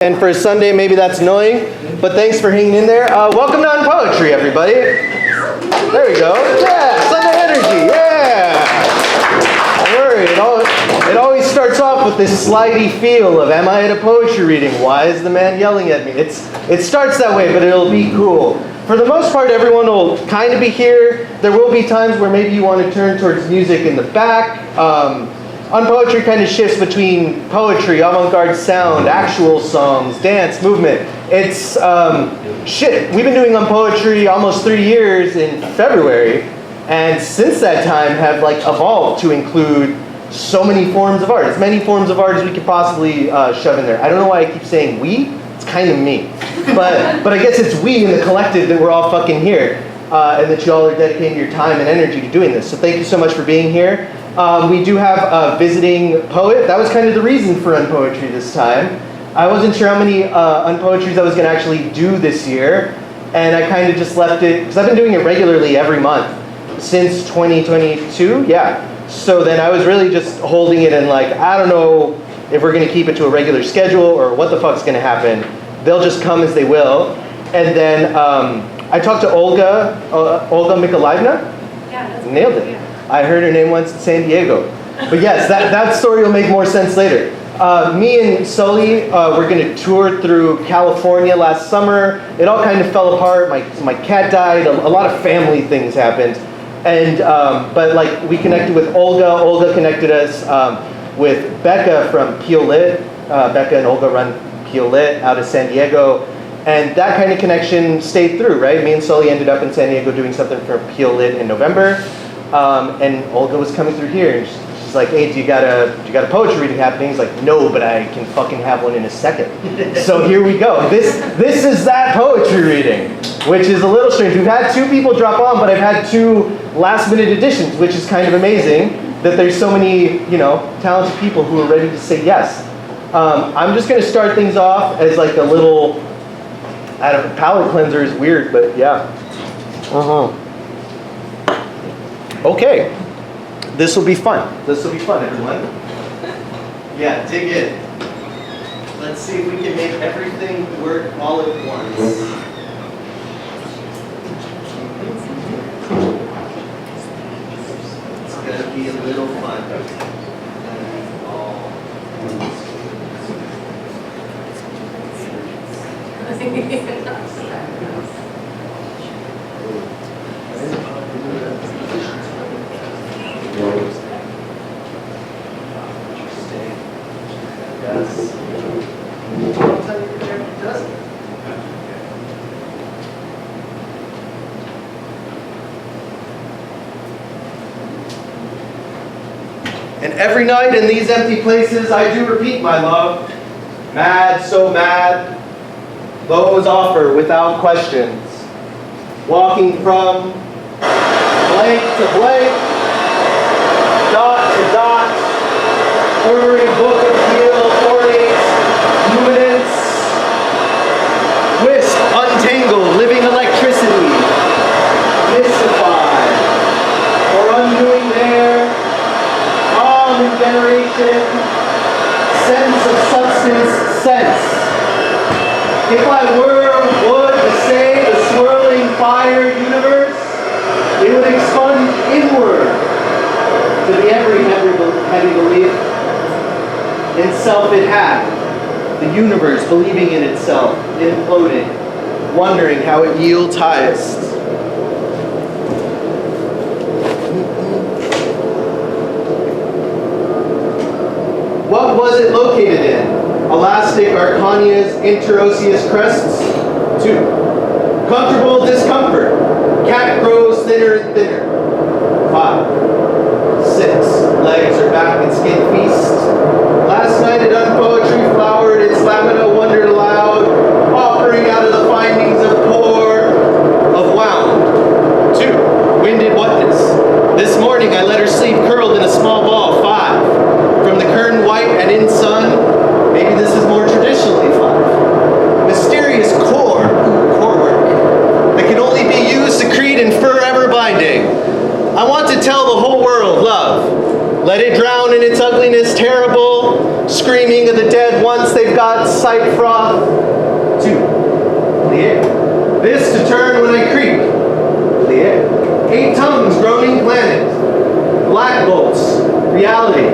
And for a Sunday, maybe that's annoying, but thanks for hanging in there. Welcome to Unpoetry, everybody. There we go. Yeah, Sunday energy. Yeah. Don't worry. It always starts off with this slidey feel of, am I at a poetry reading? Why is the man yelling at me? It starts that way, but it'll be cool. For the most part, everyone will kind of be here. There will be times where maybe you want to turn towards music in the back. Unpoetry kind of shifts between poetry, avant-garde sound, actual songs, dance, movement. It's, we've been doing Unpoetry almost 3 years in February, and since that time have evolved to include so many forms of art, as many forms of art as we could possibly shove in there. I don't know why I keep saying we, it's kind of me. But I guess it's we in the collective that we're all fucking here, and that you all are dedicating your time and energy to doing this. So thank you so much for being here. We do have a visiting poet. That was kind of the reason for Unpoetry this time. I wasn't sure how many Unpoetries I was going to actually do this year, and I kind of just left it, because I've been doing it regularly every month since 2022, yeah. So then I was really just holding it and I don't know if we're going to keep it to a regular schedule or what the fuck's going to happen. They'll just come as they will. And then I talked to Olga Mikolaevna. Yeah, nailed it. Yeah. I heard her name once in San Diego. But yes, that story will make more sense later. Me and Sully were going to tour through California last summer. It all kind of fell apart. My cat died. A lot of family things happened. And but we connected with Olga. Olga connected us with Becca from Peel Lit. Becca and Olga run Peel Lit out of San Diego. And that kind of connection stayed through, right? Me and Sully ended up in San Diego doing something for Peel Lit in November. And Olga was coming through here, and she's like, "Hey, do you got a poetry reading happening?" He's like, "No, but I can fucking have one in a second." So here we go. This is that poetry reading, which is a little strange. We've had 2 people drop on, but I've had 2 last-minute additions, which is kind of amazing that there's so many, talented people who are ready to say yes. I'm just going to start things off as a little, palate cleanser is weird, but yeah. Okay, this will be fun. This will be fun, everyone. Yeah, dig in. Let's see if we can make everything work all at once. It's gonna be a little fun. And every night in these empty places I do repeat my love. Mad, so mad. Those offer without questions. Walking from blank to blank, dot to dot, ornery book of heel, ornate, luminance, wisp, untangled, living electricity, mystify, or undoing there, calm in generation, sense of substance, sense. If I would to say the swirling fire universe, it would expunge inward to the every heavy belief in self it had. The universe believing in itself, imploding, wondering how it yields highest. What was it located in? Elastic Arcania's interosseous crests. 2. Comfortable discomfort. Cat grows thinner and thinner. 5. 6. Legs are back and skin feast. Last night at Unpoetry flowered its lamina, wondered aloud, offering out of the findings of pour, of wound. 2. Winded whatness. This morning I let her sleep curled in a small ball. 5. From the curtain white and in sun, maybe this is more traditionally 5. Mysterious core work that can only be used, secrete, and forever binding. I want to tell the whole world, love. Let it drown in its ugliness, terrible, screaming of the dead once they've got sight froth 1, 2, clear. This to turn when I creep, clear. 8 tongues groaning planet, black bolts, reality,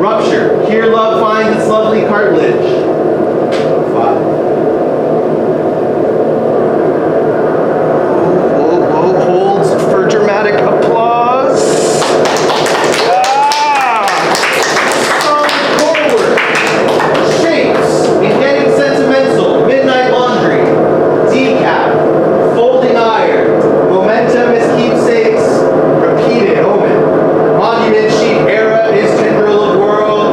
rupture. Here love finds its lovely cartilage. 5. Holds for dramatic applause. Forward. Shapes in getting sentimental. Midnight laundry. Decap. Folding iron. Momentum is keepsakes. Repeated omen. Monument sheet era is tendril of world.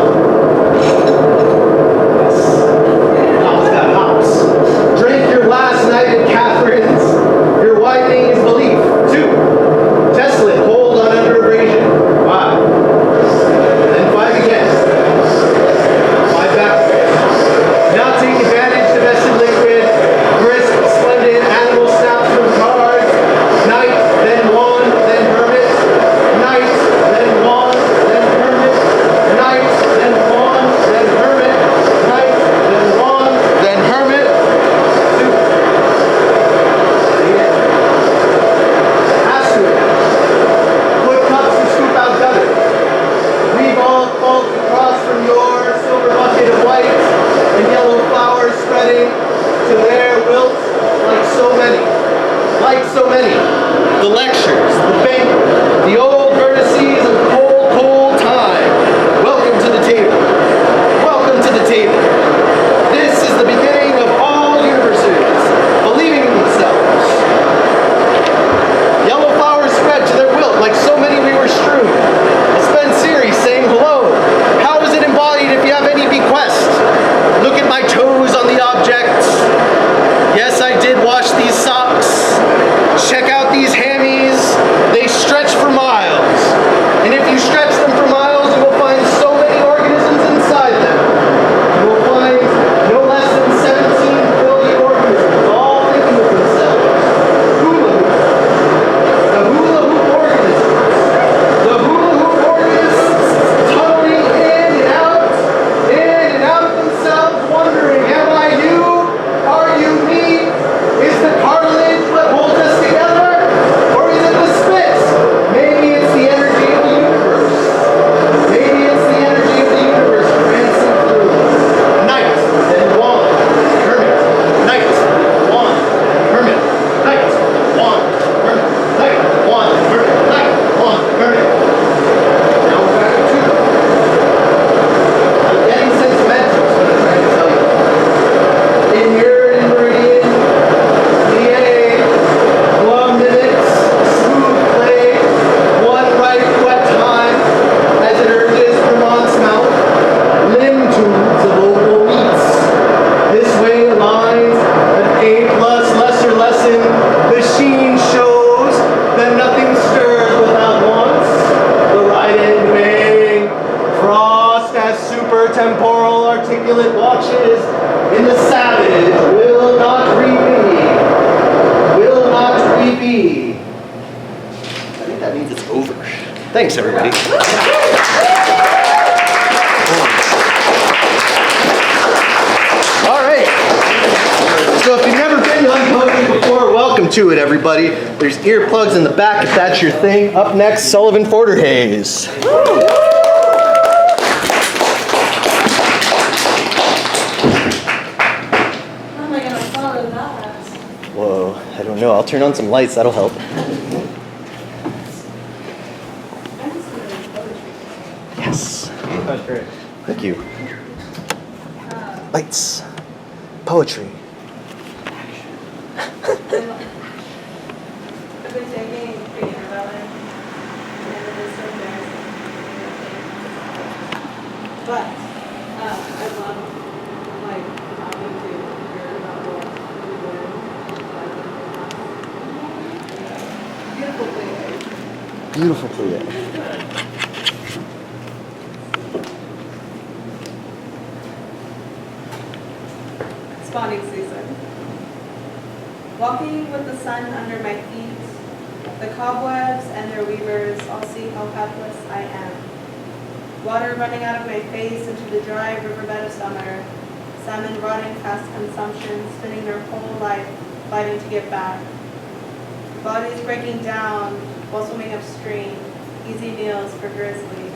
Hops got hops. Drink your last night at Catherine's. Your widening is belief. 2. Tesla, hold on under abrasion. 5. Then 5 again. 5 back. Not take advantage, divested liquid. Brisk, splendid, animal snaps from cards. Night, then wand, then hermit. Night, then wand, then hermit. Night, then wand, then hermit. Night, then wand, then hermit. 2. Put cups to scoop out gutter. Revolve bulk across from your silver bucket of white and yellow flowers spreading to their wilt like so many. Like so many. The lectures, the banquet, the old vertices of cold, cold time. Welcome to the table. Welcome to the table. This is the beginning of all universes, believing in themselves. Yellow flowers spread to their wilt like so many we were strewn. A spent series saying hello. How is it embodied if you have any bequest? Look at my toes on the objects. Yes, I did wash these socks. Check out these hammies. They stretch for miles. And if you stretch them for miles, you will find so many organisms inside them. You will find no less than 17 billion organisms, all thinking of themselves. Hula hoop. The hula hoop organisms. The hula hoop organisms tunneling in and out of themselves, wondering, am I you? Are you me? Is the cartilage what holds us together? Or is it the spit? Maybe it's the energy of the universe. Maybe it's the energy of the universe prancing through. Night, then wand, hermit. Night, wand, hermit. Night, wand, hermit. Night, wand, hermit. Night, wand, hermit. Now we're back to 2. I'm getting sentimental, is what I'm trying to tell you. In your meridian, DNA, glove minutes, smooth play, one right wet time, as it urges Vermont's mouth, limb tunes of opal meats. This way aligns an A+ lesser lesson. The sheen shows that nothing stirs without wants. The right end wing, frost as super temporal articulate watches in the savage will not repeat. Will not repeat. I think that means it's over. Thanks, everybody. All right. So if you've never been to Unpoetry before, welcome to it, everybody. There's earplugs in the back if that's your thing. Up next, Sullivan Forderhays. How am I going to follow that? Whoa, I don't know. I'll turn on some lights. That'll help. Yes. That's great. Thank you. Lights. Poetry. I've been taking creative ballet, and it is so embarrassing. But I love like talking to her about what we learn. Beautiful play. Spawning season. Walking with the sun under my feet, the cobwebs and their weavers, all see how helpless I am. Water running out of my face into the dry riverbed of summer, Salmon rotting past consumption, spending their whole life fighting to get back. Bodies breaking down while swimming upstream, easy meals for grizzlies.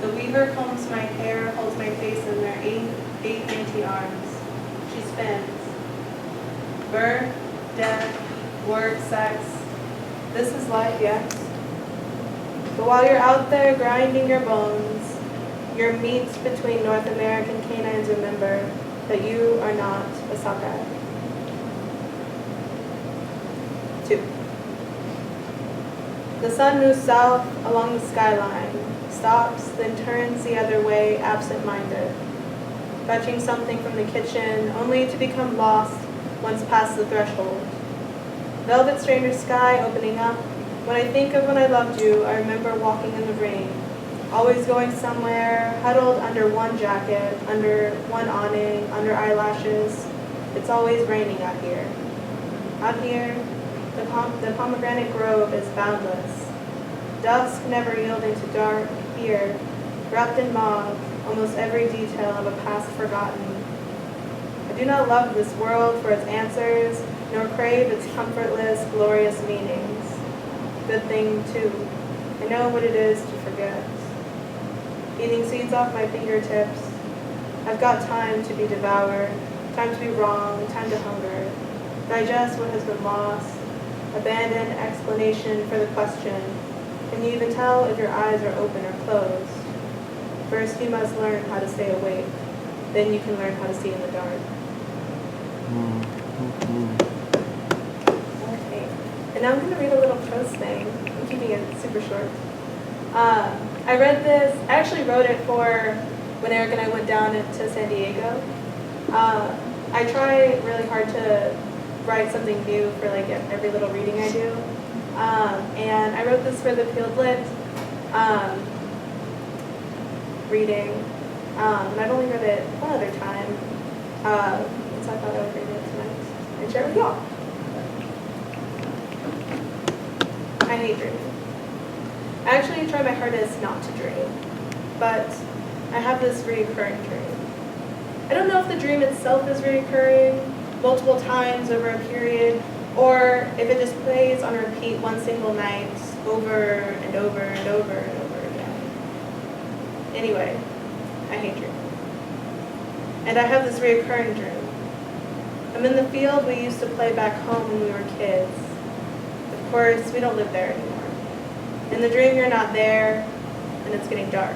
The weaver combs my hair, holds my face in their eight dainty arms. She spins. Birth, death, work, sex. This is life, yes. But while you're out there grinding your bones, your meat between North American canines, remember that you are not a sockeye. 2. The sun moves south along the skyline, stops, then turns the other way, absent-minded, fetching something from the kitchen, only to become lost once past the threshold. Velvet stranger sky opening up. When I think of when I loved you, I remember walking in the rain, always going somewhere, huddled under one jacket, under one awning, under eyelashes. It's always raining out here. Out here, the pomegranate grove is boundless. Dusk never yielding to dark. Here, wrapped in mauve, almost every detail of a past forgotten. I do not love this world for its answers, nor crave its comfortless, glorious meanings. Good thing, too. I know what it is to forget. Eating seeds off my fingertips. I've got time to be devoured, time to be wrong, time to hunger. Digest what has been lost. Abandon explanation for the question. Can you even tell if your eyes are open or closed? First, you must learn how to stay awake. Then you can learn how to see in the dark. Okay. And now I'm going to read a little prose thing. I'm keeping it super short. I read this. I actually wrote it for when Eric and I went down to San Diego. I try really hard to write something new for like every little reading I do. And I wrote this for the Field Lit reading. And I've only read it one other time. So I thought I would read it tonight and share it with y'all. I hate dreaming. I actually try my hardest not to dream, but I have this reoccurring dream. I don't know if the dream itself is reoccurring multiple times over a period, or if it just plays on repeat one single night over and over and over and over again. Anyway, I hate dreaming. And I have this reoccurring dream. I'm in the field we used to play back home when we were kids. Of course, we don't live there anymore. In the dream, you're not there, and it's getting dark.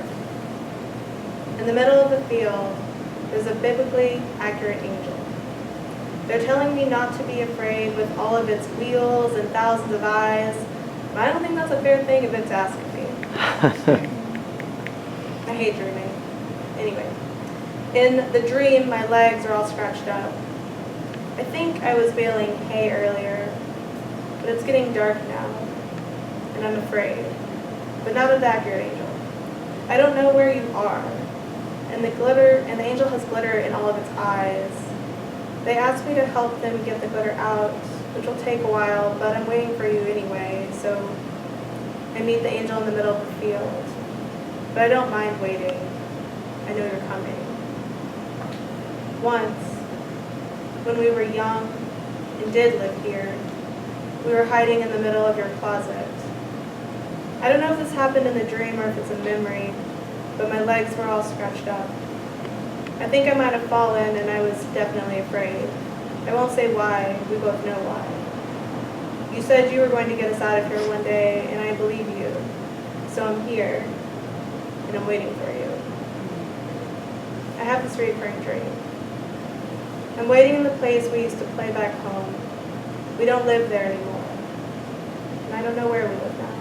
In the middle of the field, there's a biblically accurate angel. They're telling me not to be afraid with all of its wheels and thousands of eyes, but I don't think that's a fair thing if it's asking me. I hate dreaming. Anyway, in the dream, my legs are all scratched up. I think I was baling hay earlier, but it's getting dark now, and I'm afraid, but not of the accurate angel. I don't know where you are, and the angel has glitter in all of its eyes. They asked me to help them get the glitter out, which will take a while, but I'm waiting for you anyway, so I meet the angel in the middle of the field. But I don't mind waiting. I know you're coming. Once, when we were young and did live here, we were hiding in the middle of your closet. I don't know if this happened in the dream or if it's a memory, but my legs were all scratched up. I think I might have fallen, and I was definitely afraid. I won't say why, we both know why. You said you were going to get us out of here one day, and I believe you. So I'm here, and I'm waiting for you. I have this recurring dream. I'm waiting in the place we used to play back home. We don't live there anymore, and I don't know where we live now.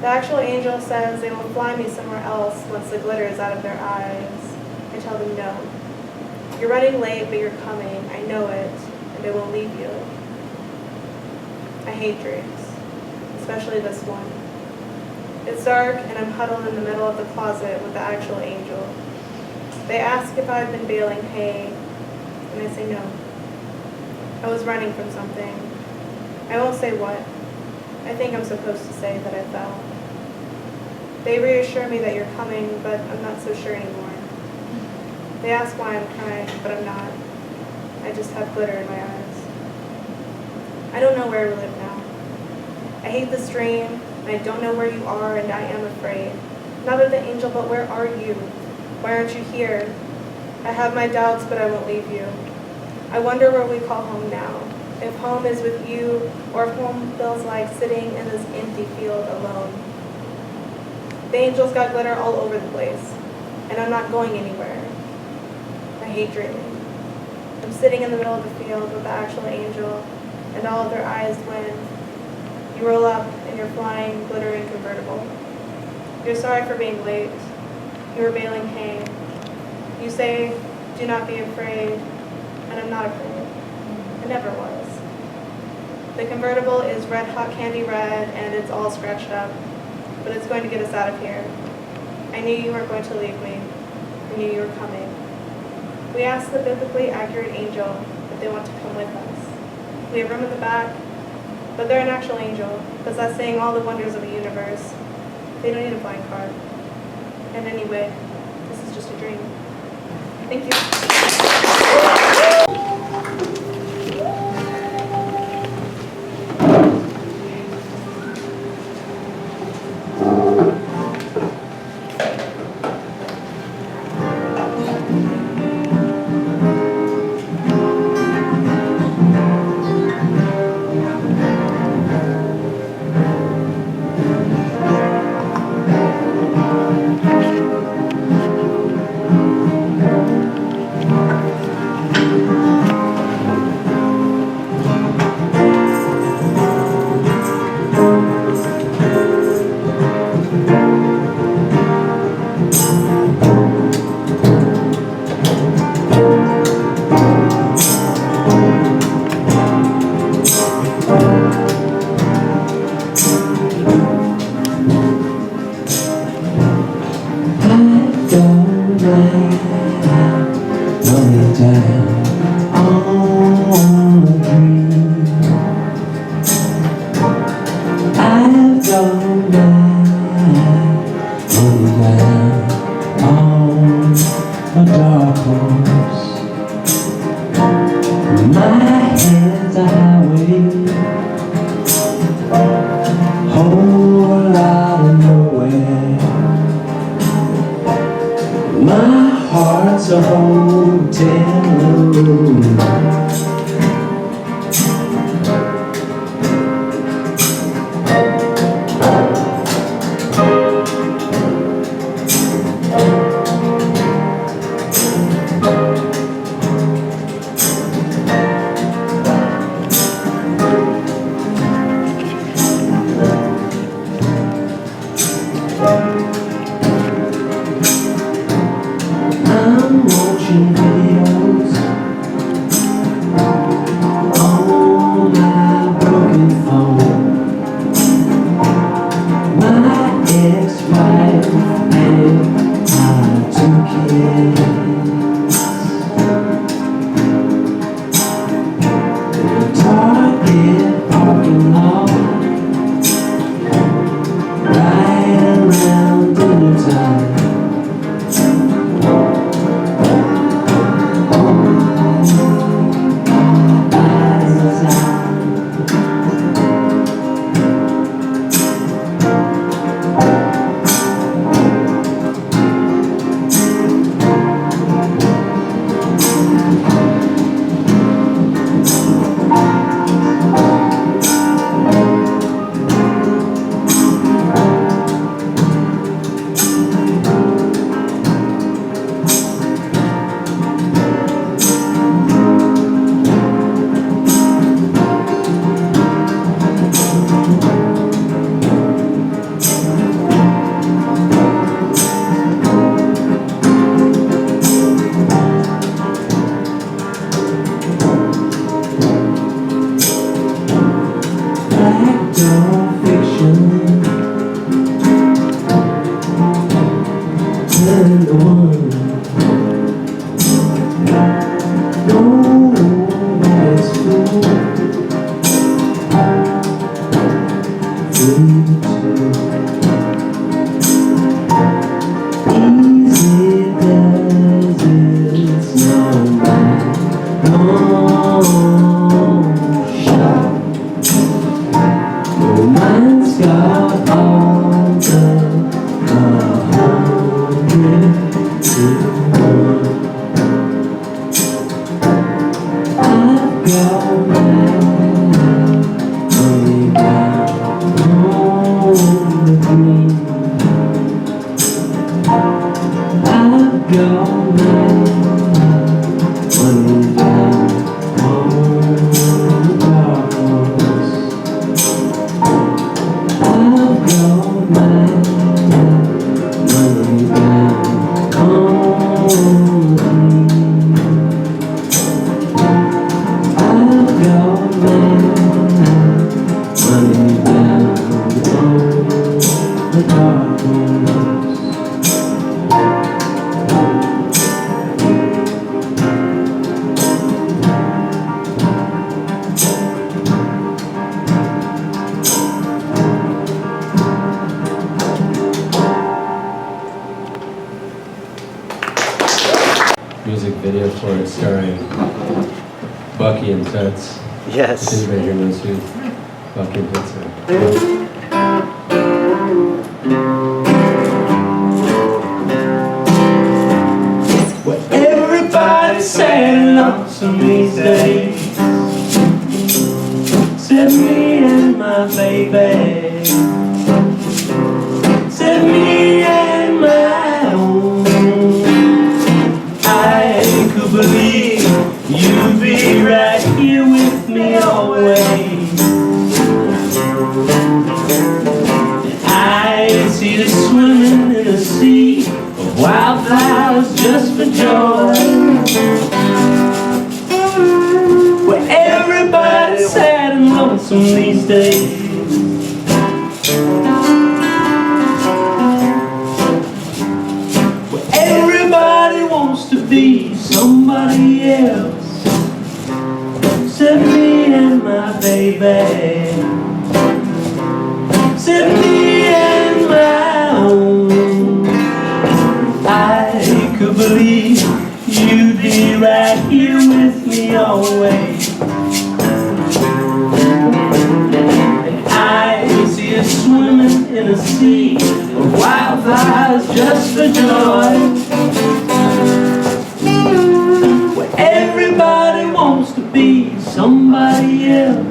The actual angel says they will fly me somewhere else once the glitter is out of their eyes. I tell them no. You're running late, but you're coming. I know it, and I won't leave you. I hate dreams, especially this one. It's dark, and I'm huddled in the middle of the closet with the actual angel. They ask if I've been baling hay, and I say no. I was running from something. I won't say what. I think I'm supposed to say that I fell. They reassure me that you're coming, but I'm not so sure anymore. They ask why I'm crying, but I'm not. I just have glitter in my eyes. I don't know where we live now. I hate this dream, and I don't know where you are, and I am afraid. Not of the angel, but where are you? Why aren't you here? I have my doubts, but I won't leave you. I wonder where we call home now. If home is with you, or if home feels like sitting in this empty field alone. The angels got glitter all over the place, and I'm not going anywhere. I hate dreaming. I'm sitting in the middle of the field with the actual angel, and all of their eyes win. You roll up, and you're flying, glittering convertible. You're sorry for being late. You were bailing hay. You say, do not be afraid, and I'm not afraid. I never was. The convertible is red hot candy red, and it's all scratched up, but it's going to get us out of here. I knew you weren't going to leave me. I knew you were coming. We asked the biblically accurate angel if they want to come with us. We have room in the back, but they're an actual angel, possessing all the wonders of the universe. They don't need a flying car. And anyway, this is just a dream. Thank you. My heart's a hotel room. starring Bucky and Toots. Yes. Anybody here knows who Bucky and Toots are? Well, everybody's sad and lonesome these days, except me and my baby, except me and my own. I could believe you'd be right here with me always. I see you swimming in a sea of wildflowers just for joy, where everybody's sad and lonesome these days. Where everybody wants to be somebody else, except me and my baby, except me and my own. I could believe you'd be right here with me always. And I see you swimming in a sea of wildflowers just for joy, where everybody wants to be somebody else.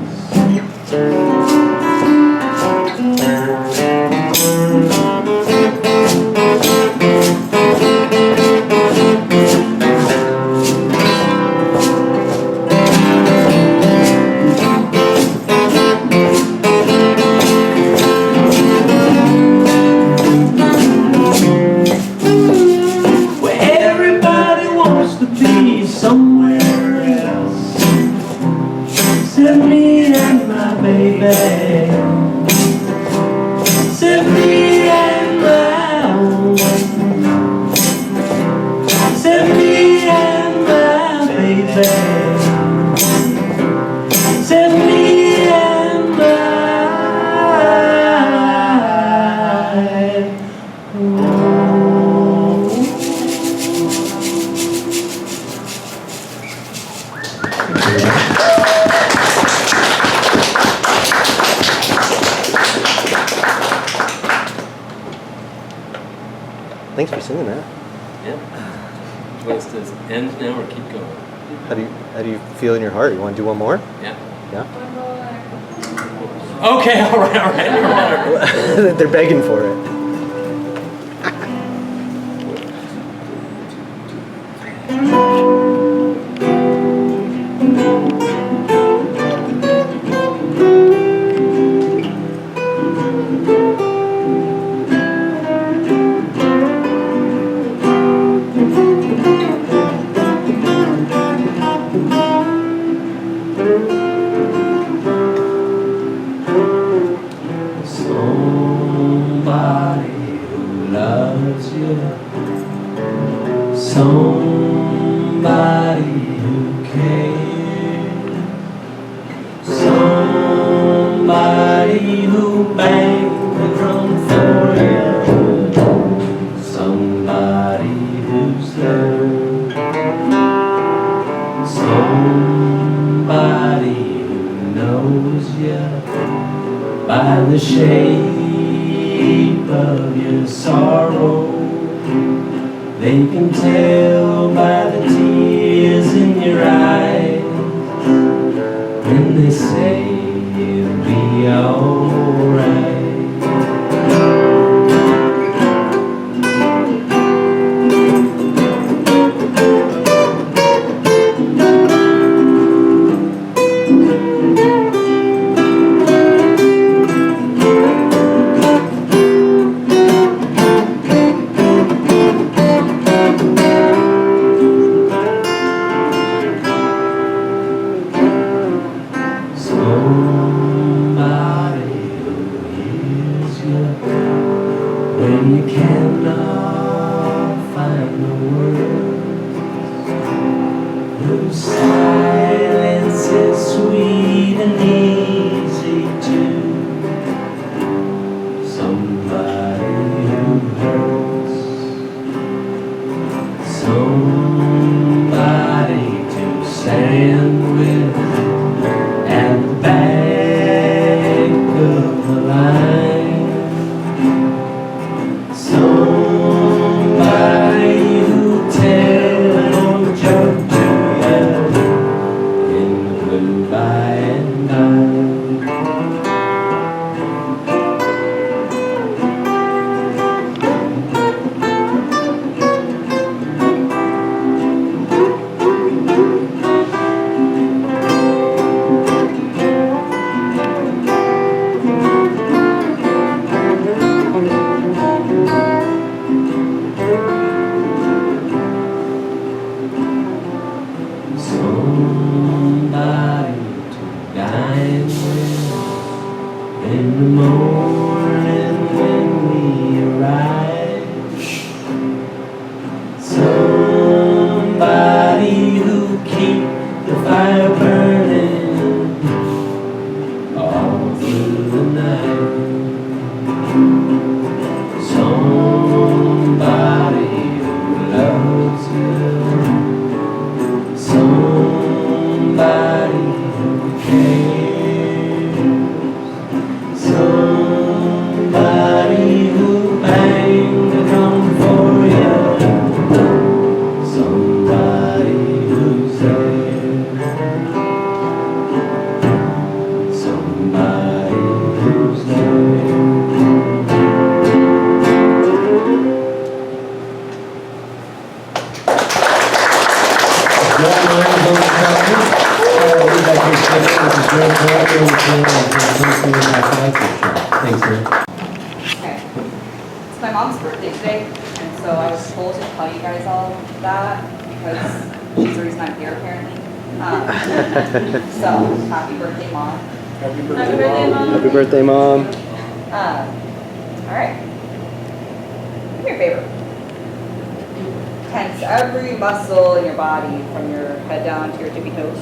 Somewhere else, except me and my baby, except me and my own, except me and my baby, except me and my own. Thanks for singing that. Yeah. Do you want us to end now or keep going? How do you feel in your heart? You want to do one more? Yeah. Yeah. Okay, all right. They're begging for it. Somebody who loves you, somebody who cares, somebody who bangs the drum for you, somebody who's there, somebody who knows you by the shape of your sorrow. They can tell by the tears in your eyes when they say you'll be alright. Somebody who hears you when you cannot find the words, whose silence is sweet and easy too. Somebody who hurts, somebody the morning when we arrive, somebody who keep the fire burning all through the night. Somebody who loves you, somebody who cares, somebody who banged the drum for you, somebody who's there, somebody who's there. Thanks, man. Okay. It's my mom's birthday today, and so I was told to tell you guys all that because she's the reason I'm here, apparently. So, happy birthday, Mom. Happy birthday, Mom. Happy birthday, Mom. All right. Do me a favor. Tense every muscle in your body from your head down to your tippy toes.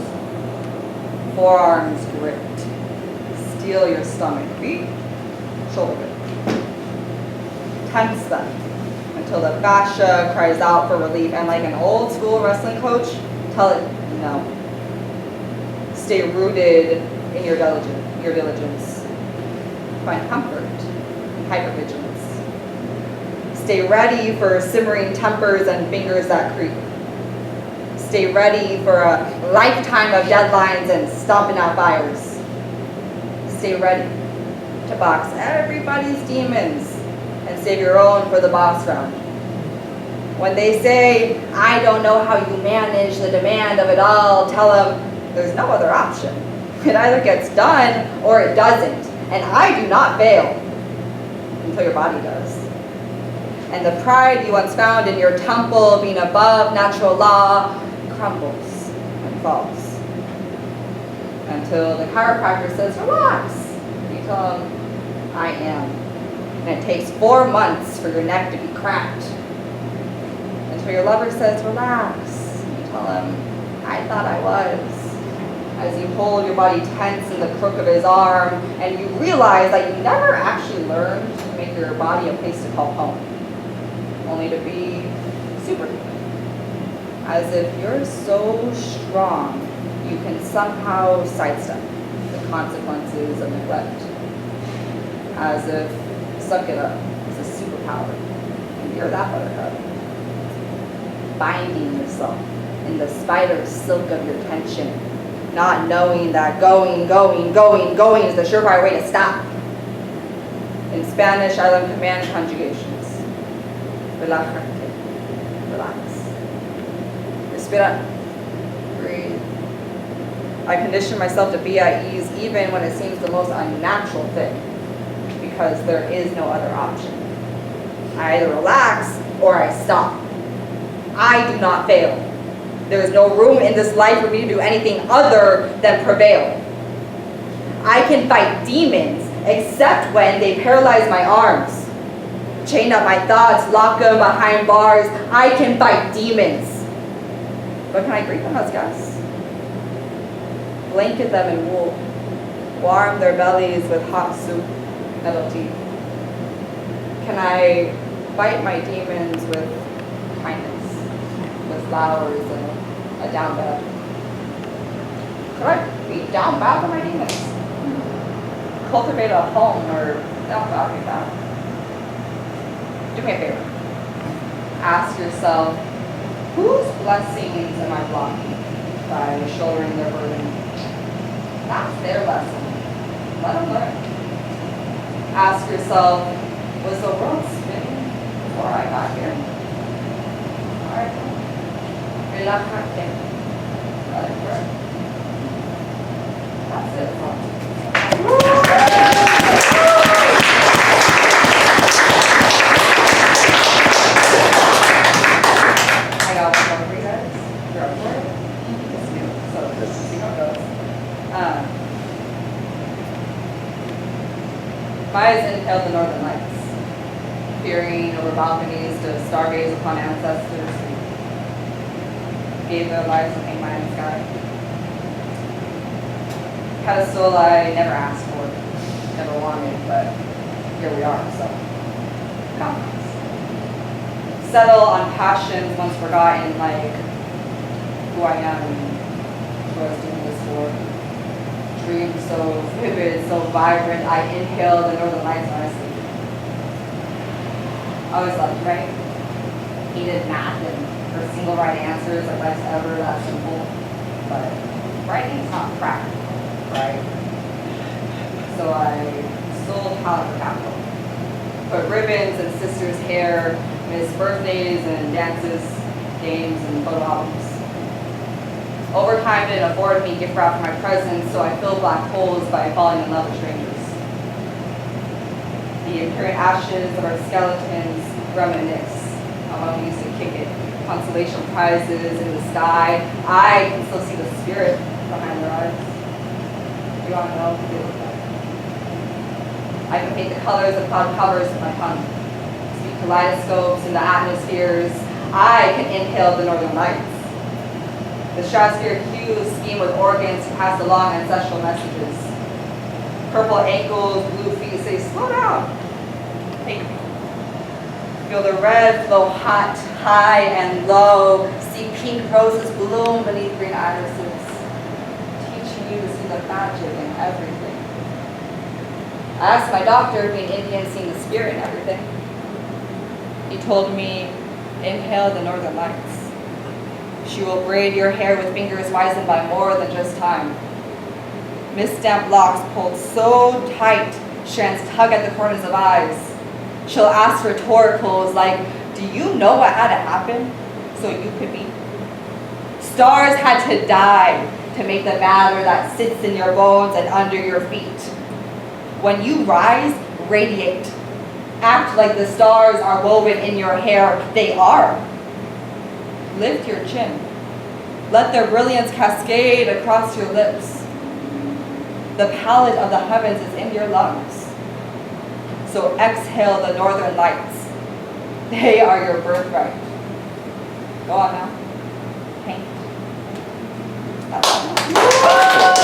Forearms gripped. Steel your stomach. Feet, shoulder grip. Tense them until the fascia cries out for relief. And like an old school wrestling coach, tell it no. Stay rooted in your diligence. Find comfort in hypervigilance. Stay ready for simmering tempers and fingers that creep. Stay ready for a lifetime of deadlines and stomping out fires. Stay ready to box everybody's demons and save your own for the boss round. When they say, I don't know how you manage the demand of it all, tell them there's no other option. It either gets done or it doesn't. And I do not fail until your body does. And the pride you once found in your temple of being above natural law crumbles and falls. Until the chiropractor says, relax. You tell him, I am. And it takes 4 months for your neck to be cracked. Until your lover says, relax. You tell him, I thought I was. As you hold your body tense in the crook of his arm, and you realize that you never actually learned to make your body a place to call home. Only to be superhuman. As if you're so strong, you can somehow sidestep the consequences of neglect. As if suck it up is a superpower, and you're that buttercup. Binding yourself in the spider silk of your tension, not knowing that going is the surefire way to stop. In Spanish, I learned command conjugations. Relájate. Relax. Respira. Breathe. I condition myself to be at ease even when it seems the most unnatural thing, because there is no other option. I either relax or I stop. I do not fail. There is no room in this life for me to do anything other than prevail. I can fight demons except when they paralyze my arms. Chain up my thoughts, lock them behind bars. I can fight demons. But can I greet them as guests? Blanket them in wool. Warm their bellies with hot soup, metal tea. Can I fight my demons with kindness, with flowers and a down bad? Could I be down bad for my demons? Cultivate a home or down bad like that? Do me a favor. Ask yourself, whose blessings am I blocking by shouldering their burden? That's their lesson. Let them learn. Ask yourself, was the world spinning before I got here? All right. Relájate. Let it burn. That's it, folks. I got one more for you guys. You're up for it? It's new, so let's see how it goes. My eyes inhaled the northern lights, peering over balconies to stargaze upon ancestors who gave their lives to paint my own sky. Pedestal I never asked for, never wanted, but here we are, so compromise. Settle on passions once forgotten, like who I am and who I was doing this for. Dreams so vivid, so vibrant, I inhale the northern lights when I sleep. I always loved to write. Hated math and for single right answers, like life's ever that simple. But writing's not practical, right? So I sold talent for capital. Put ribbons in sisters' hair, missed birthdays and dances, games and photo albums. Overtime didn't afford me gift wrap for my presents, so I filled black holes by falling in love with strangers. The apparent ashes of our skeletons reminisce of how we used to kick it. Consolation prizes in the sky. I can still see the spirit behind their eyes. You want to know what they look like? I can paint the colors of cloud covers with my tongue. Speak kaleidoscopes in the atmospheres. I can inhale the northern lights. The stratosphere hues scheme with organs to pass along ancestral messages. Purple ankles, blue feet say, slow down. Hey. Feel the red flow hot, high, and low. See pink roses bloom beneath green irises. Teaching you to see the magic in everything. I asked my doctor if being Indian seen the spirit in everything. He told me, inhale the northern lights. She will braid your hair with fingers wizened by more than just time. Misstamped locks pulled so tight, strands tug at the corners of eyes. She'll ask rhetoricals like, do you know what had to happen so you could be? Stars had to die to make the matter that sits in your bones and under your feet. When you rise, radiate. Act like the stars are woven in your hair. They are. Lift your chin. Let their brilliance cascade across your lips. The palette of the heavens is in your lungs. So exhale the northern lights. They are your birthright. Go on now. Paint. That's all.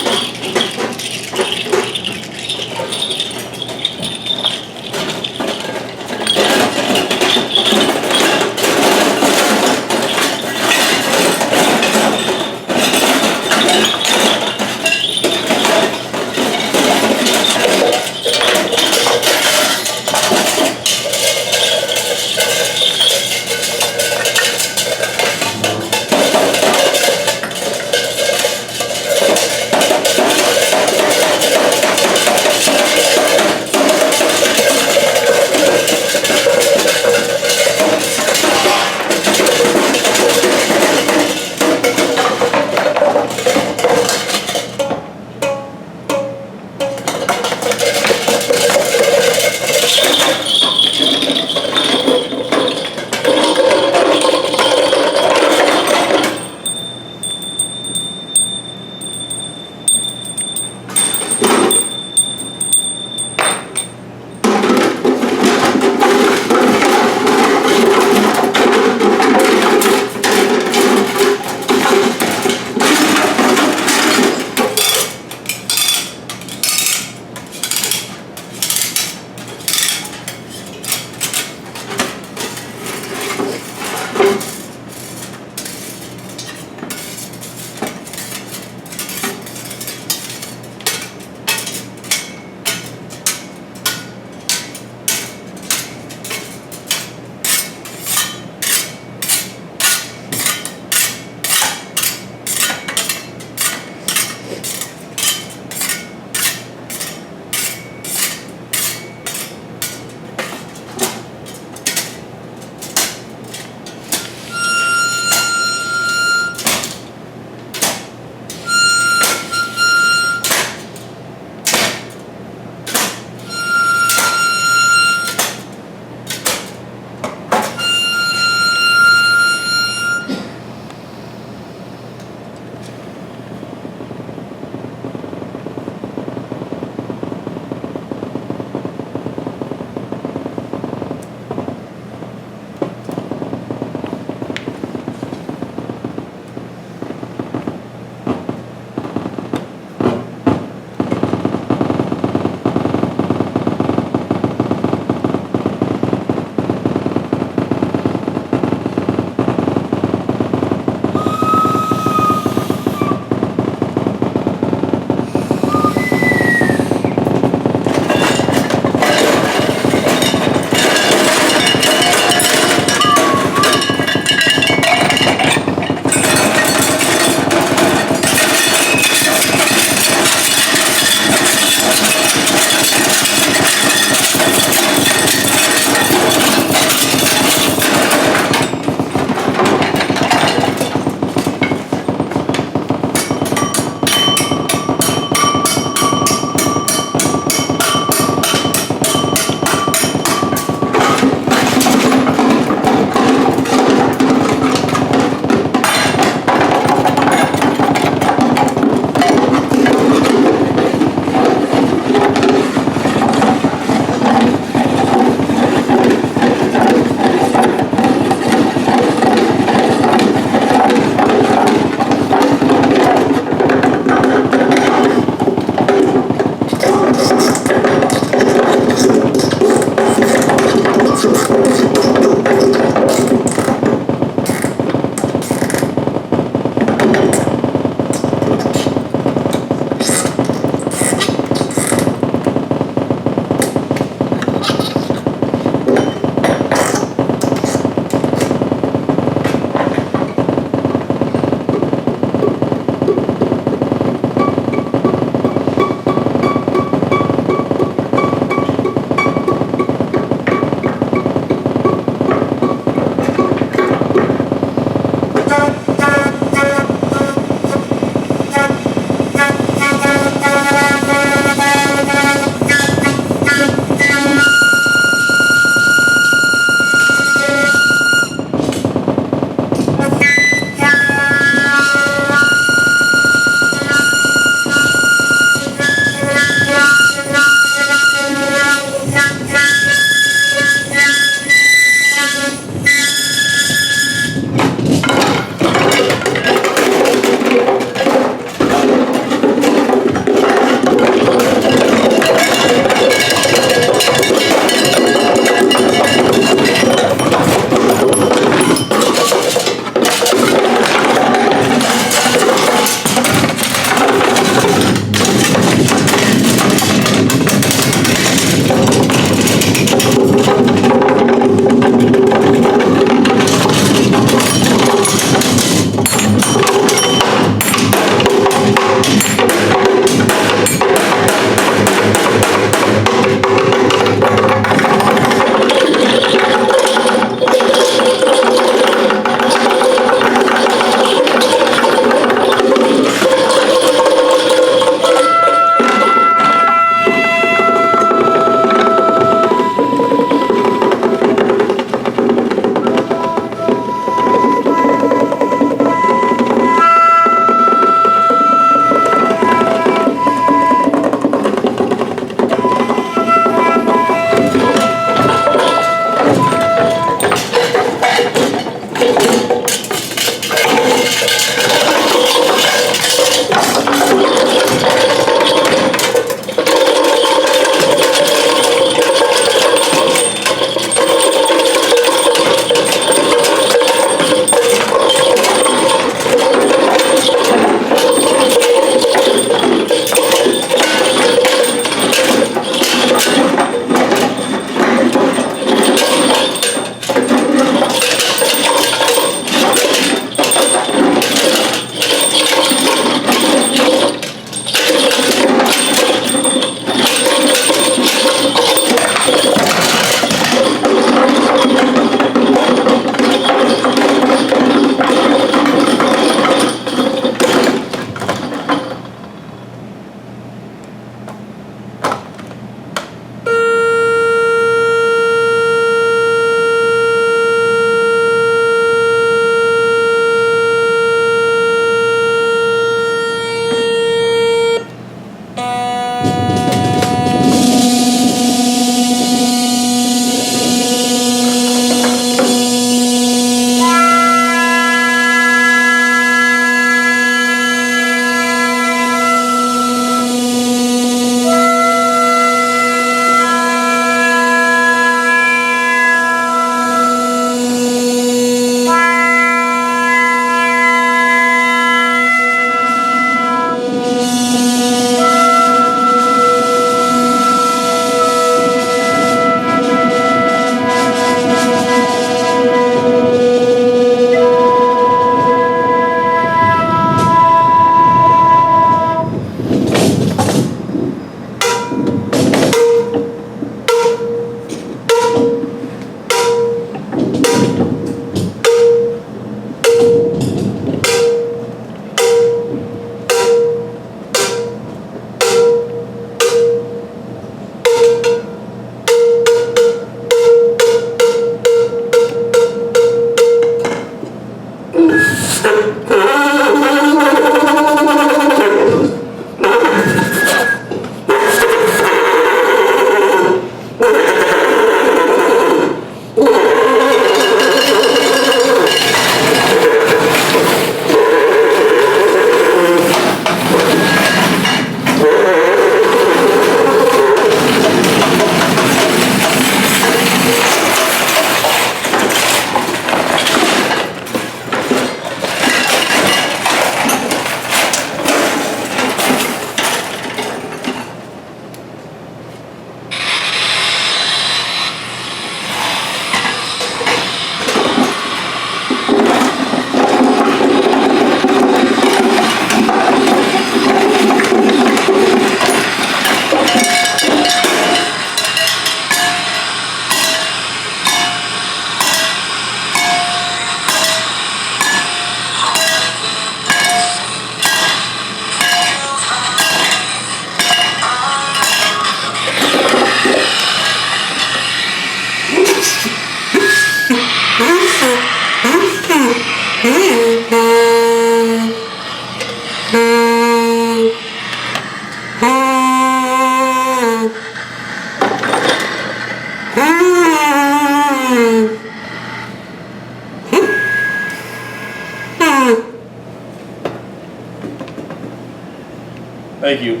Thank you.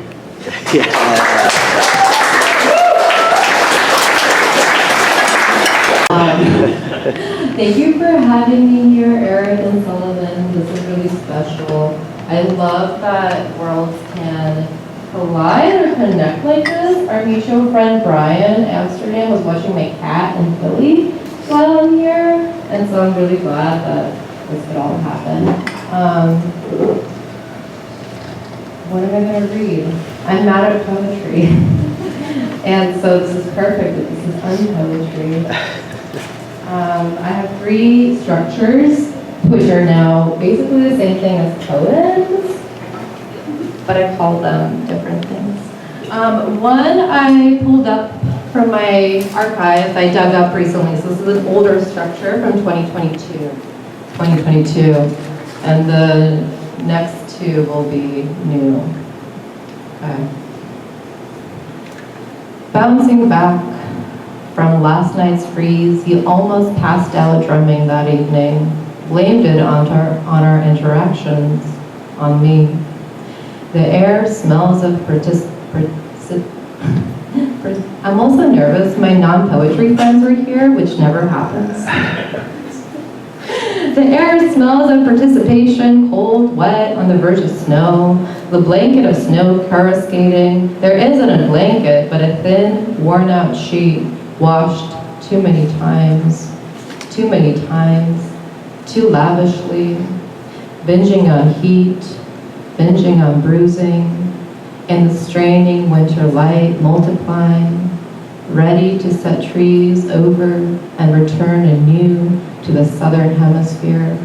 Thank you for having me here, Eric and Sullivan. This is really special. I love that worlds can collide or connect like this. Our mutual friend Brian Amsterdam was watching my cat in Philly while I'm here, and so I'm really glad that this could all happen. What am I going to read? I'm mad at poetry. And so this is perfect. This is unpoetry. I have 3 structures, which are now basically the same thing as poems, but I call them different things. One I pulled up from my archive, I dug up recently. So this is an older structure from 2022. And the next 2 will be new. Okay. Bouncing back from last night's freeze, he almost passed out drumming that evening, blamed it on our interactions, on me. The air smells of I'm also nervous my non-poetry friends are here, which never happens. The air smells of participation, cold, wet, on the verge of snow. The blanket of snow coruscating. There isn't a blanket, but a thin, worn-out sheet, washed too many times, too lavishly, binging on heat, binging on bruising, and the straining winter light multiplying, ready to set trees over and return anew to the southern hemisphere.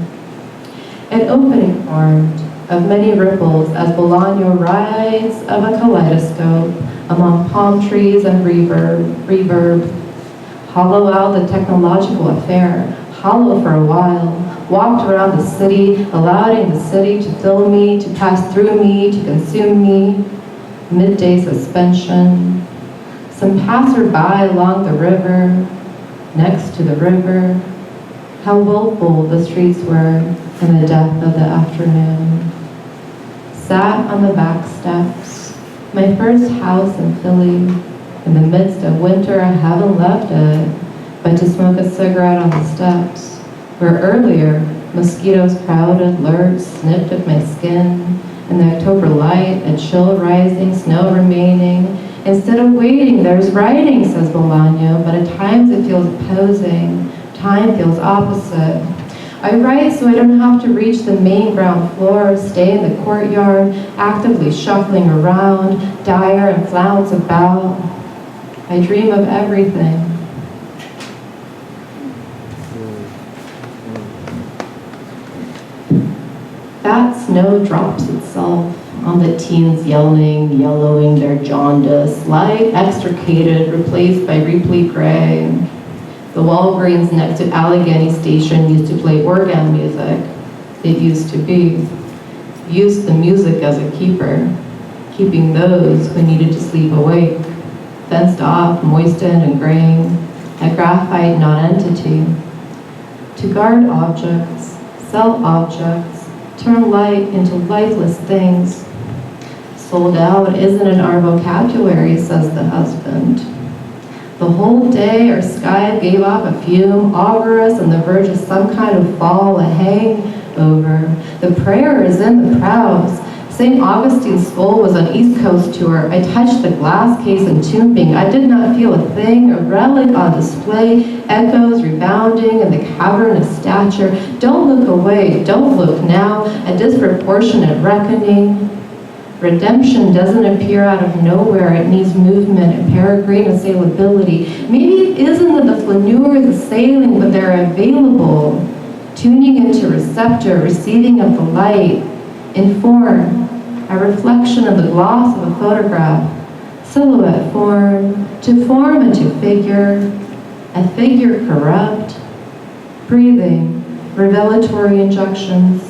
An opening formed of many ripples as Bolaño rides of a kaleidoscope among palm trees and reverb. Hollow out the technological affair, hollow for a while, walked around the city, allowing the city to fill me, to pass through me, to consume me. Midday suspension. Some passerby along the river, next to the river. How willful the streets were in the depth of the afternoon. Sat on the back steps, my first house in Philly. In the midst of winter, I haven't left it, but to smoke a cigarette on the steps, where earlier mosquitoes crowded, lurked, sniffed at my skin. In the October light, a chill rising, snow remaining. Instead of waiting, there's writing, says Bolaño, but at times it feels opposing. Time feels opposite. I write so I don't have to reach the main ground floor, stay in the courtyard, actively shuffling around, dire and flounce about. I dream of everything. That snow drops itself on the teens yelling, yellowing their jaundice, light extricated, replaced by replete gray. The Walgreens next to Allegheny Station used to play organ music. It used to be. Used the music as a keeper, keeping those who needed to sleep awake, fenced off, moistened and graying, a graphite non-entity. To guard objects, sell objects, turn light into lifeless things. Sold out isn't in our vocabulary, says the husband. The whole day our sky gave off a fume, augurous on the verge of some kind of fall, a hangover. The prayer is in the prows. St. Augustine's skull was on East Coast tour. I touched the glass case entombing. I did not feel a thing, a relic on display, echoes rebounding in the cavernous stature. Don't look away, don't look now, a disproportionate reckoning. Redemption doesn't appear out of nowhere. It needs movement and peregrine assailability. Maybe it isn't that the flaneurs are sailing, but they're available, tuning into receptor, receiving of the light, in form, a reflection of the gloss of a photograph, silhouette form into figure, a figure corrupt, breathing, revelatory injections.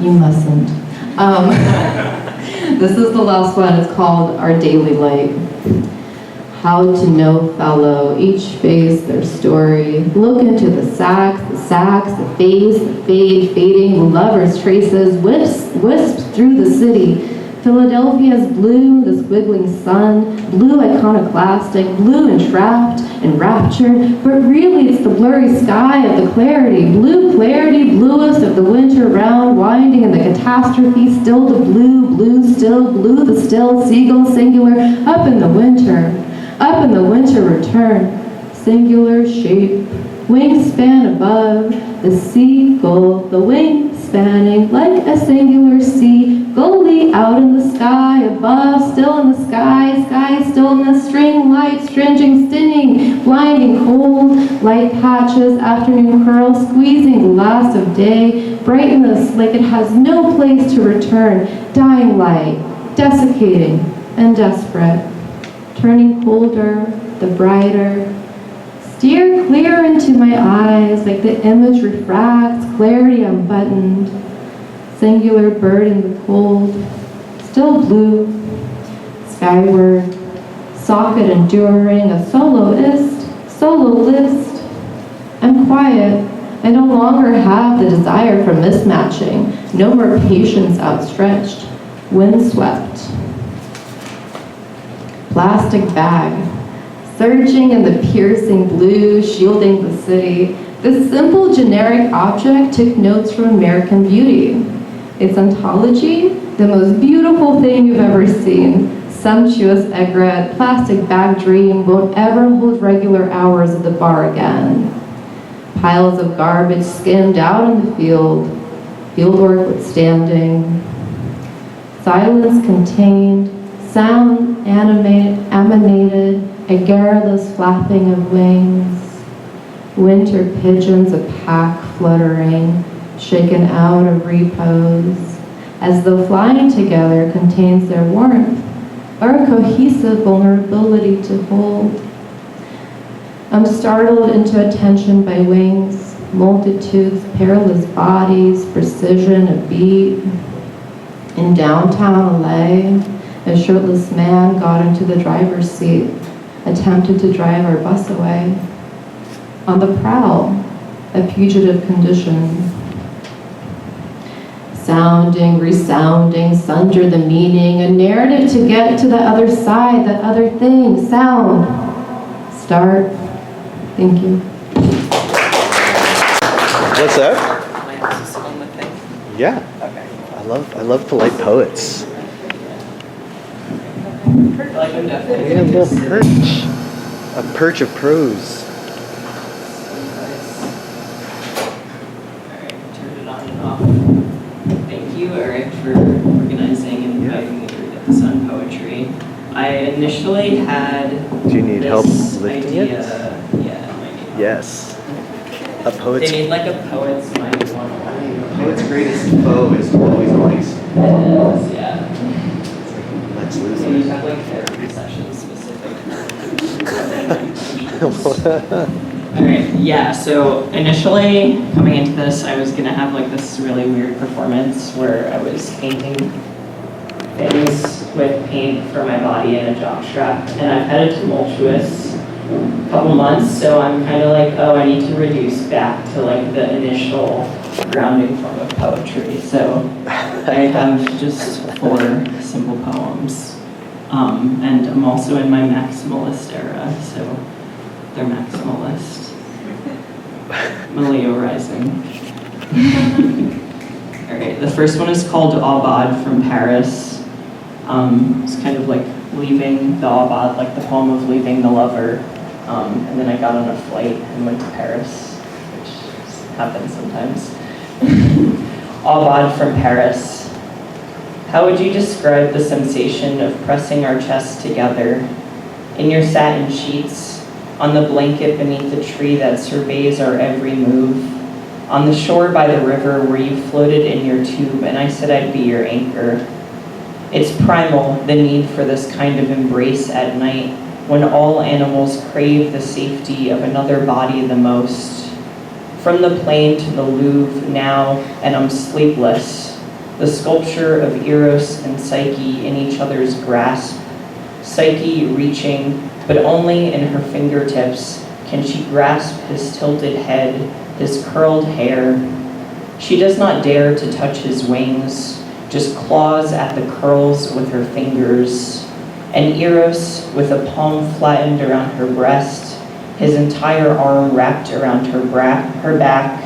You mustn't. This is the last one. It's called Our Daily Light. How to know fellow, each face their story. Look into the sacks, the phase, the fade, fading, the lover's traces, wisps through the city. Philadelphia's blue, the squiggling sun, blue iconoclastic, blue entrapped, enraptured, but really it's the blurry sky of the clarity, bluest of the winter round, winding in the catastrophe, still the blue the still, seagull singular, up in the winter return, singular shape, wingspan above, the seagull, the wing spanning like a singular sea, goalie out in the sky, above, still in the sky stillness, string light, stringing, stinging, blinding cold, light patches, afternoon curls, squeezing the last of day, brightness like it has no place to return, dying light, desiccating and desperate, turning colder, the brighter, steer clear into my eyes like the image refracts, clarity unbuttoned, singular bird in the cold, still blue, skyward, socket enduring, a solo list, I'm quiet, I no longer have the desire for mismatching, no more patience outstretched, windswept. Plastic bag, surging in the piercing blue, shielding the city. This simple generic object took notes from American Beauty. Its ontology, the most beautiful thing you've ever seen. Sumptuous aigrette, plastic bag dream, won't ever hold regular hours at the bar again. Piles of garbage skimmed out in the field, fieldwork withstanding. Silence contained, sound emanated, a garrulous flapping of wings. Winter pigeons a pack fluttering, shaken out of repose, as though flying together contains their warmth, or a cohesive vulnerability to hold. I'm startled into attention by wings, multitudes, perilous bodies, precision of beat. In downtown LA, a shirtless man got into the driver's seat, attempted to drive our bus away. On the prowl, a fugitive condition. Sounding, resounding, sunder the meaning, a narrative to get to the other side, that other thing, sound. Start. Thank you. What's that? Yeah. Okay. I love polite poets. Like I'm definitely Yeah, a little perch. A perch of prose. Alright, turn it on and off. Thank you, Eric, for organizing and inviting me to read at the Sun Poetry. I initially had Do you need help this lifting idea, it? Yeah, I might need help. Yes. A poet's They made like a poet's mind one. poet's greatest foe is always noise. It is, yeah. Let's lose Maybe it. have like therapy sessions specific. Alright, yeah, so initially coming into this, I was gonna have like this really weird performance where I was painting things with paint for my body and a jockstrap, and I've had a tumultuous couple months, so I'm kind of like, oh, I need to reduce back to like the initial grounding form of poetry. So I have just 4 simple poems, and I'm also in my maximalist era, so they're maximalist. I'm a Leo rising. All right, the first one is called Aubade from Paris. It's kind of like leaving the Aubade, like the poem of leaving the lover. And then I got on a flight and went to Paris, which happens sometimes. Aubade from Paris. How would you describe the sensation of pressing our chests together in your satin sheets, on the blanket beneath the tree that surveys our every move, on the shore by the river where you floated in your tube and I said I'd be your anchor? It's primal, the need for this kind of embrace at night, when all animals crave the safety of another body the most. From the plane to the Louvre now, and I'm sleepless, the sculpture of Eros and Psyche in each other's grasp, Psyche reaching, but only in her fingertips can she grasp his tilted head, his curled hair. She does not dare to touch his wings, just claws at the curls with her fingers. And Eros, with a palm flattened around her breast, his entire arm wrapped around her back,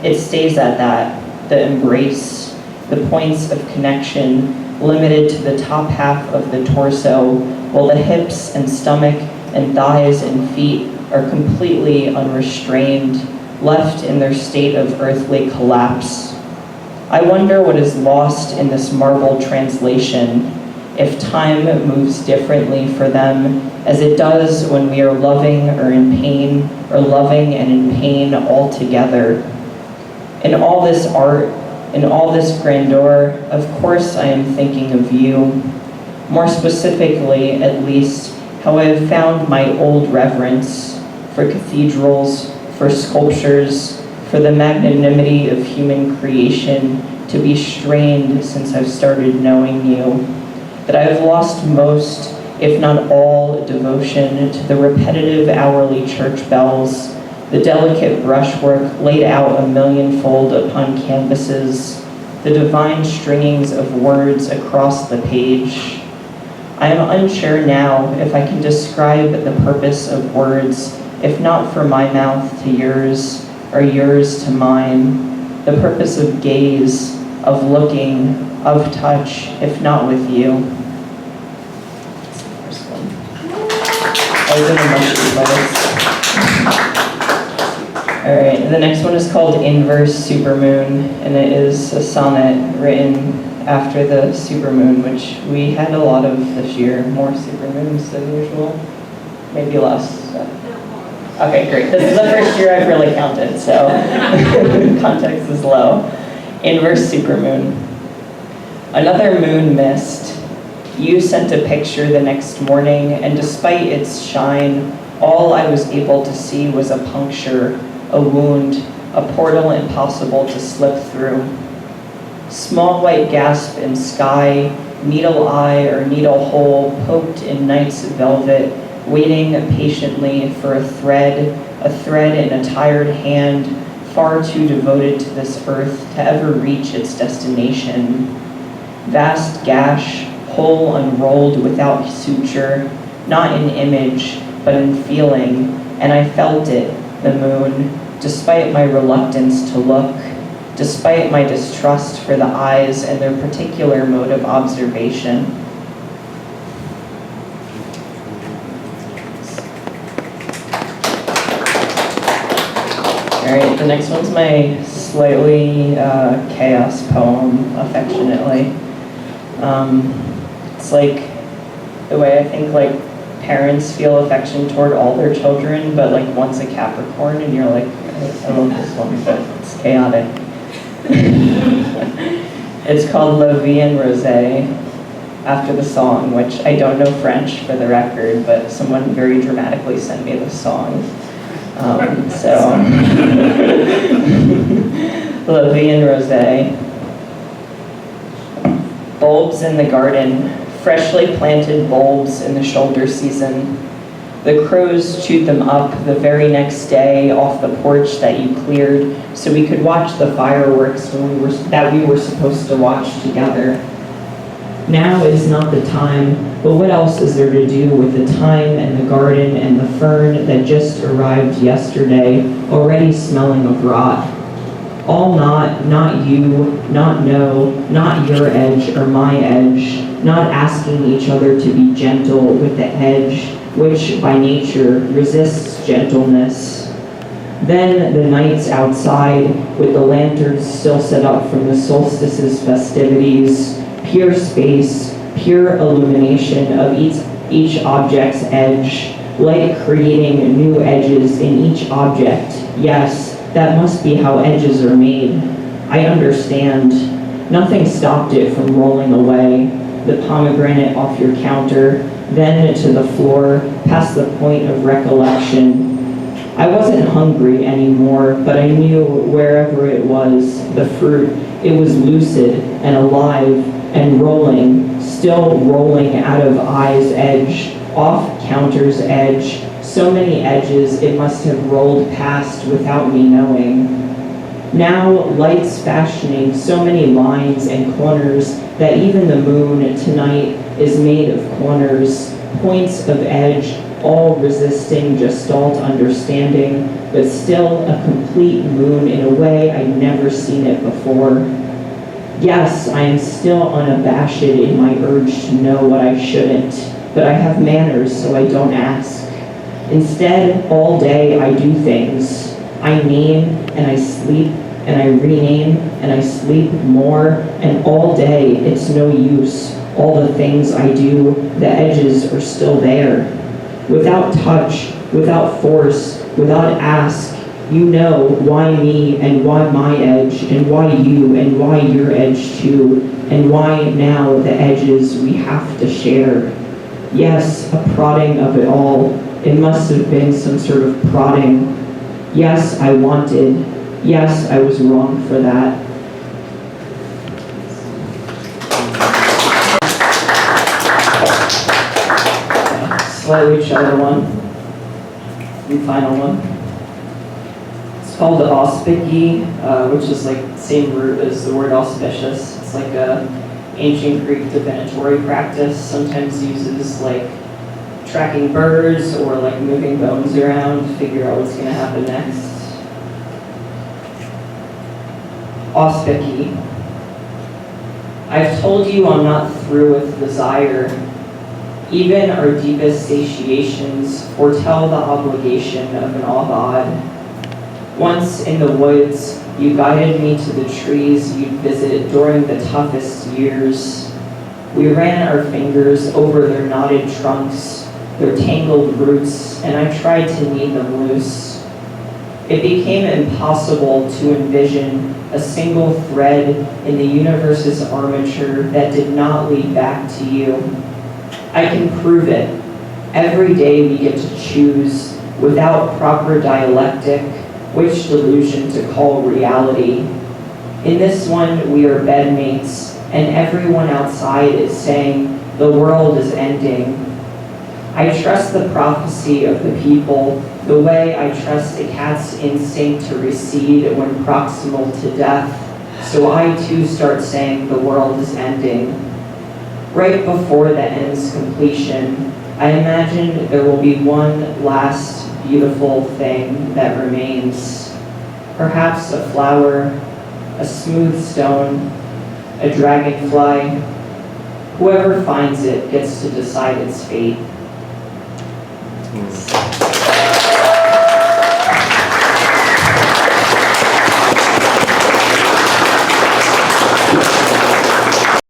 it stays at that, the embrace, the points of connection, limited to the top half of the torso, while the hips and stomach and thighs and feet are completely unrestrained, left in their state of earthly collapse. I wonder what is lost in this marble translation, if time moves differently for them, as it does when we are loving or in pain, or loving and in pain all together. In all this art, in all this grandeur, of course I am thinking of you. More specifically, at least, how I have found my old reverence for cathedrals, for sculptures, for the magnanimity of human creation to be strained since I've started knowing you. That I have lost most, if not all, devotion to the repetitive hourly church bells, The delicate brushwork laid out a millionfold upon canvases, the divine stringings of words across the page. I am unsure now if I can describe the purpose of words, if not for my mouth to yours, or yours to mine, the purpose of gaze, of looking, of touch, if not with you. That's the first one. I was in a mushy place. All right, the next one is called Inverse Supermoon, and it is a sonnet written after the supermoon, which we had a lot of this year, more supermoons than usual, maybe less. Okay, great. This is the first year I've really counted, so context is low. Inverse supermoon. Another moon missed. You sent a picture the next morning, and despite its shine, all I was able to see was a puncture, a wound, a portal impossible to slip through. Small white gasp in sky, needle eye or needle hole poked in night's velvet, waiting patiently for a thread in a tired hand, far too devoted to this earth to ever reach its destination. Vast gash, hole unrolled without suture, not in image, but in feeling, and I felt it, the moon, despite my reluctance to look, despite my distrust for the eyes and their particular mode of observation. All right, the next one's my slightly chaos poem, affectionately. It's like the way I think like parents feel affection toward all their children, but like one's a Capricorn and you're like, I love this one, but it's chaotic. It's called La Vie en Rosé, after the song, which I don't know French for the record, but someone very dramatically sent me this song. La Vie en Rosé. Bulbs in the garden, freshly planted bulbs in the shoulder season. The crows chewed them up the very next day off the porch that you cleared so we could watch the fireworks that we were supposed to watch together. Now is not the time, but what else is there to do with the thyme and the garden and the fern that just arrived yesterday, already smelling of rot? All not you, not no, not your edge or my edge, not asking each other to be gentle with the edge, which by nature resists gentleness. Then the nights outside, with the lanterns still set up from the solstice's festivities, pure space, pure illumination of each object's edge, light creating new edges in each object. Yes, that must be how edges are made. I understand. Nothing stopped it from rolling away. The pomegranate off your counter, then to the floor, past the point of recollection. I wasn't hungry anymore, but I knew wherever it was, the fruit, it was lucid and alive and rolling, still rolling out of eye's edge, off counter's edge, so many edges it must have rolled past without me knowing. Now lights fashioning so many lines and corners that even the moon tonight is made of corners, points of edge, all resisting gestalt understanding, but still a complete moon in a way I'd never seen it before. Yes, I am still unabashed in my urge to know what I shouldn't, but I have manners so I don't ask. Instead, all day I do things. I name and I sleep and I rename and I sleep more, and all day it's no use. All the things I do, the edges are still there. Without touch, without force, without ask, you know why me and why my edge and why you and why your edge too, and why now the edges we have to share. Yes, a prodding of it all. It must have been some sort of prodding. Yes, I wanted. Yes, I was wrong for that. Slightly shorter one. And final one. called auspici, which is like the same root as the word auspicious. It's like a ancient Greek divinatory practice, sometimes uses like tracking birds or like moving bones around to figure out what's going to happen next. Auspici. I've told you I'm not through with desire. Even our deepest satiations foretell the obligation of an avad. Once in the woods, you guided me to the trees you'd visit during the toughest years. We ran our fingers over their knotted trunks, their tangled roots, and I tried to knead them loose. It became impossible to envision a single thread in the universe's armature that did not lead back to you. I can prove it. Every day we get to choose, without proper dialectic, which delusion to call reality. In this one, we are bedmates, and everyone outside is saying, the world is ending. I trust the prophecy of the people the way I trust a cat's instinct to recede when proximal to death, so I too start saying the world is ending. Right before the end's completion, I imagine there will be one last beautiful thing that remains. Perhaps a flower, a smooth stone, a dragonfly. Whoever finds it gets to decide its fate.